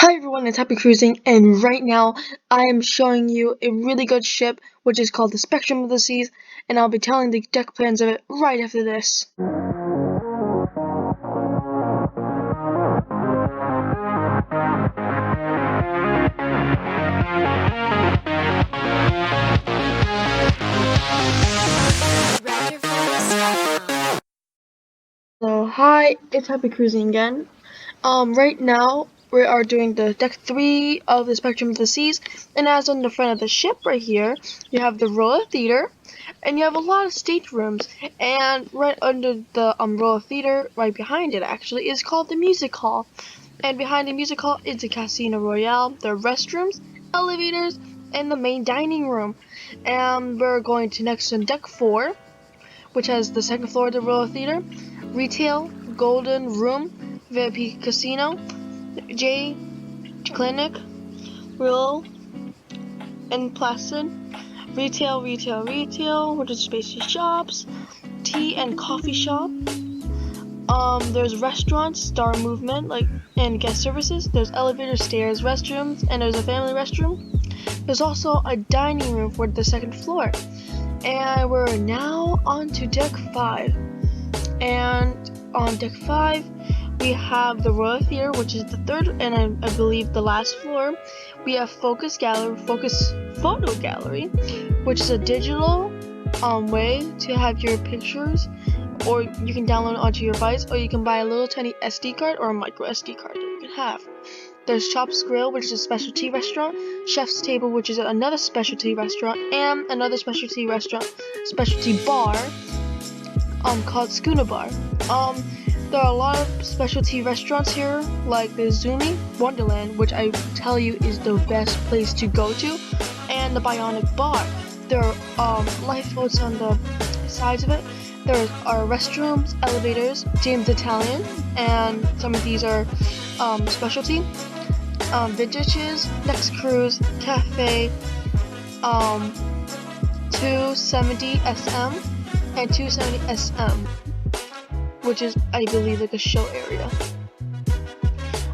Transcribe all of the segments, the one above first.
Hi everyone, it's Happy Cruising, and right now I am showing you a really good ship which is called the Spectrum of the Seas, and I'll be telling the deck plans of it right after this. So hi, it's Happy Cruising again. Right now we are doing the deck 3 of the Spectrum of the Seas, and as on the front of the ship right here, you have the Royal Theater, and you have a lot of staterooms, and right under the Royal Theater, right behind it actually, is called the Music Hall, and behind the Music Hall is the Casino Royale, the restrooms, elevators, and the main dining room. And we're going to next on deck 4, which has the second floor of the Royal Theater, Retail, Golden Room, VIP Casino, J Clinic, Real, and Placid, Retail, which is spacious shops, tea and coffee shop. There's restaurants, Star Movement, and guest services. There's elevators, stairs, restrooms, and there's a family restroom. There's also a dining room for the second floor. And we're now on to deck 5. And on deck 5, we have the Royal Theater, which is the third and I believe the last floor. We have Focus Photo Gallery, which is a digital way to have your pictures, or you can download it onto your device, or you can buy a little tiny SD card or a micro SD card that you can have. There's Chops Grill, which is a specialty restaurant, Chef's Table, which is another specialty restaurant, and another specialty bar called Schooner Bar. There are a lot of specialty restaurants here, like the Zumi Wonderland, which I tell you is the best place to go to, and the Bionic Bar. There are lifeboats on the sides of it. There are restrooms, elevators, James Italian, and some of these are specialty. Vintages, Next Cruise, Cafe, 270 SM, and 270 SM, which is, I believe, like a show area.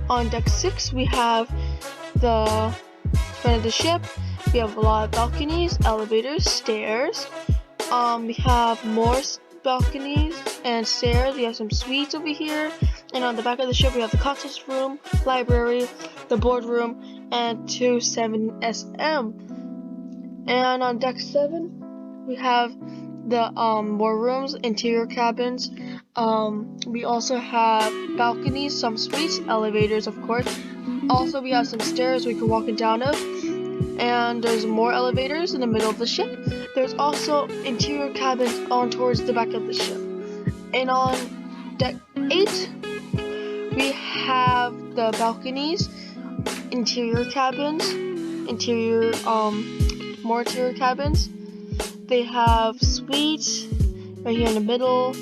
On deck 6, we have the front of the ship. We have a lot of balconies, elevators, stairs. We have more balconies and stairs. We have some suites over here. And on the back of the ship, we have the conference room, library, the boardroom, and 270 SM. And on deck 7, we have the more rooms, interior cabins. We also have balconies, some suites, elevators, of course. Also, we have some stairs we can walk it down of, and there's more elevators in the middle of the ship. There's also interior cabins on towards the back of the ship. And on deck 8, we have the balconies, interior cabins, more interior cabins. They have suites right here in the middle,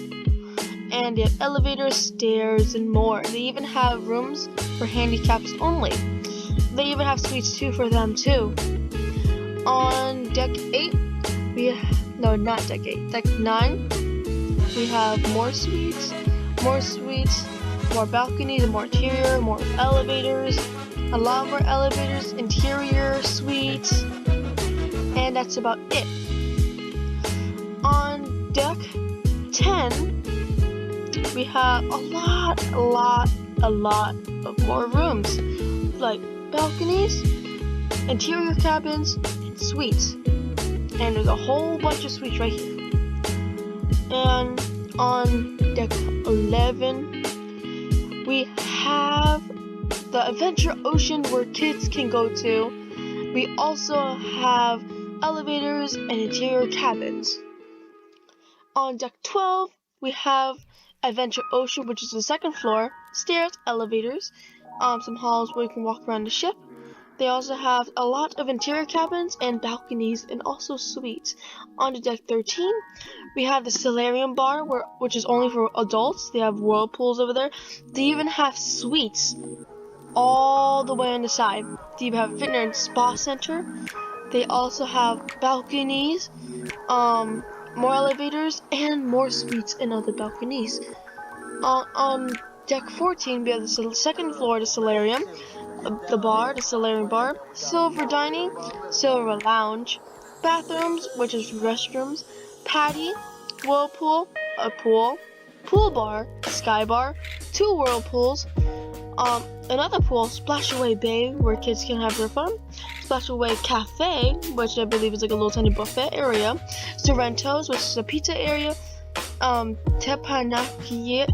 and they have elevators, stairs, and more. They even have rooms for handicaps only. They even have suites too for them too. On deck 8, deck 9, we have more suites, more balconies, more interior, more elevators, a lot more elevators, interior, suites, and that's about it. On deck 10, we have a lot of more rooms, like balconies, interior cabins, and suites. And there's a whole bunch of suites right here. And on deck 11, we have the Adventure Ocean where kids can go to. We also have elevators and interior cabins. On deck 12, we have Adventure Ocean, which is the second floor, stairs, elevators, some halls where you can walk around the ship. They also have a lot of interior cabins and balconies and also suites. On to deck 13, we have the Solarium Bar, which is only for adults. They have whirlpools over there. They even have suites all the way on the side. They even have a fitness and spa center. They also have balconies, more elevators, and more suites and other balconies. On deck 14, we have the second floor of the Solarium. the bar, the Solarium bar, silver dining, silver lounge, bathrooms, which is restrooms, patty, whirlpool, a pool bar, sky bar, 2 whirlpools, another pool, Splashaway Bay, where kids can have their fun, Splashaway Cafe, which I believe is like a little tiny buffet area, Sorrento's, which is a pizza area, Teppanyaki,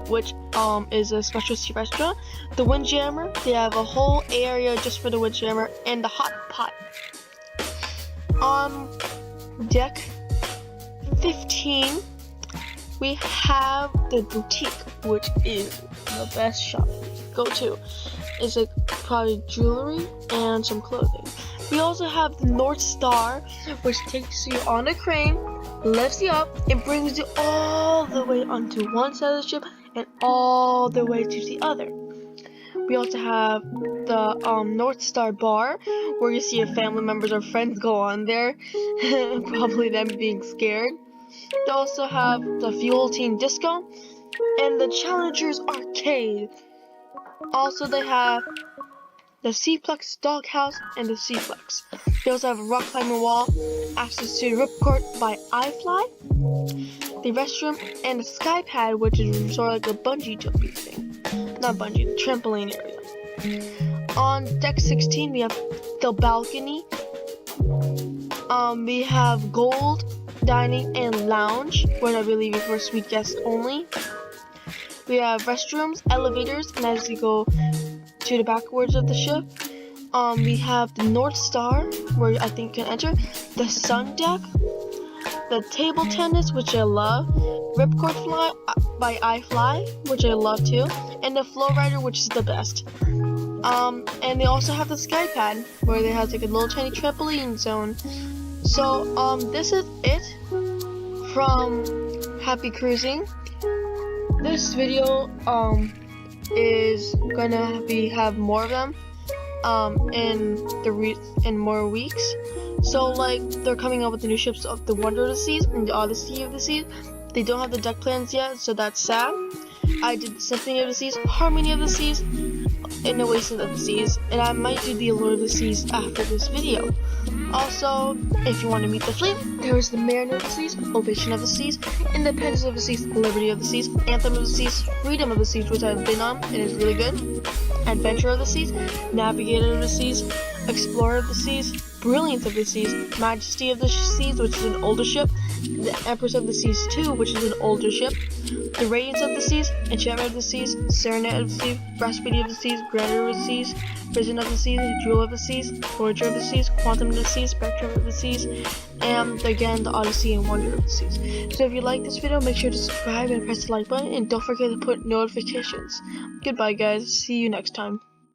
which is a specialty restaurant, the Windjammer, they have a whole area just for the Windjammer, and the hot pot. On deck 15, we have the boutique, which is the best shop go to. It's like probably jewelry and some clothing. We also have the North Star, which takes you on a crane, lifts you up, and brings you all the way onto one side of the ship and all the way to the other. We also have the North Star bar, where you see if family members or friends go on there, probably them being scared. They also have the Fuel Team Disco and the Challengers Arcade. Also, they have the Seaplex Doghouse and the Seaplex. They also have a rock climbing wall, access to the Ripcord by iFly, the restroom, and the sky pad, which is sort of like a bungee jumping thing. Not bungee, the trampoline area. On deck 16, we have the balcony. We have gold dining and lounge, where I believe is for suite guests only. We have restrooms, elevators, and as you go to the backwards of the ship, we have the North Star, where I think you can enter, the sun deck, the table tennis, which I love, Ripcord Fly by iFly, which I love too, and the Flow Rider, which is the best. And they also have the sky pad, where they have like a little tiny trampoline zone. So this is it from Happy Cruising. This video is gonna have more of them in more weeks. So like they're coming up with the new ships of the Wonder of the Seas and the Odyssey of the Seas. They don't have the deck plans yet, so that's sad. I did the Symphony of the Seas, Harmony of the Seas, and Oasis of the Seas, and I might do the Allure of the Seas after this video. Also, if you want to meet the fleet, there is the Mariner of the Seas, Ovation of the Seas, Independence of the Seas, Liberty of the Seas, Anthem of the Seas, Freedom of the Seas, which I've been on and is really good, Adventure of the Seas, Navigator of the Seas, Explorer of the Seas, Brilliance of the Seas, Majesty of the Seas, which is an older ship, the Empress of the Seas 2, which is an older ship, the Radiance of the Seas, Enchantment of the Seas, Serenade of the Seas, Prosperity of the Seas, Grandeur of the Seas, Vision of the Seas, Jewel of the Seas, Voyager of the Seas, Quantum of the Seas, Spectrum of the Seas, and again the Odyssey and Wonder of the Seas. So if you like this video, make sure to subscribe and press the like button, and don't forget to put notifications. Goodbye guys, see you next time.